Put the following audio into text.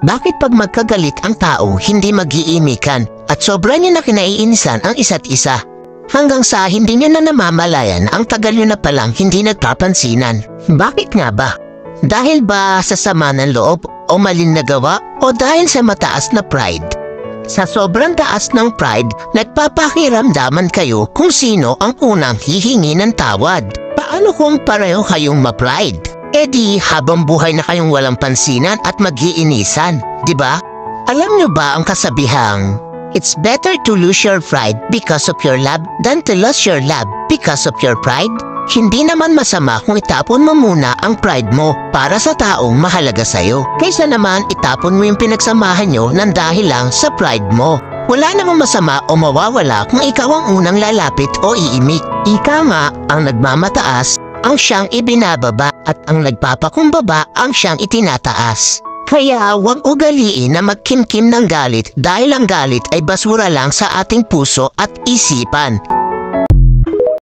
Bakit pag magkagalit ang tao, hindi mag-iimikan at sobra niyo na kinaiinisan ang isa't isa? Hanggang sa hindi niyo na namamalayan ang tagal niyo na palang hindi nagpapansinan. Bakit nga ba? Dahil ba sa sama ng loob o maling nagawa o dahil sa mataas na pride? Sa sobrang taas ng pride, nagpapakiramdaman kayo kung sino ang unang hihingi ng tawad. Paano kung pareho kayong ma-pride? E di habang buhay na kayong walang pansinan at mag-iinisan, di ba? Alam nyo ba ang kasabihang, it's better to lose your pride because of your love than to lose your love because of your pride? Hindi naman masama kung itapon mo muna ang pride mo para sa taong mahalaga sa'yo. Kaysa naman itapon mo yung pinagsamahan nyo ng dahil lang sa pride mo. Wala namang masama o mawawala kung ikaw ang unang lalapit o iimik. Ika nga ang nagmamataas ang siyang ibinababa at ang nagpapakumbaba ang siyang itinataas. Kaya huwag ugaliin na magkimkim ng galit dahil ang galit ay basura lang sa ating puso at isipan.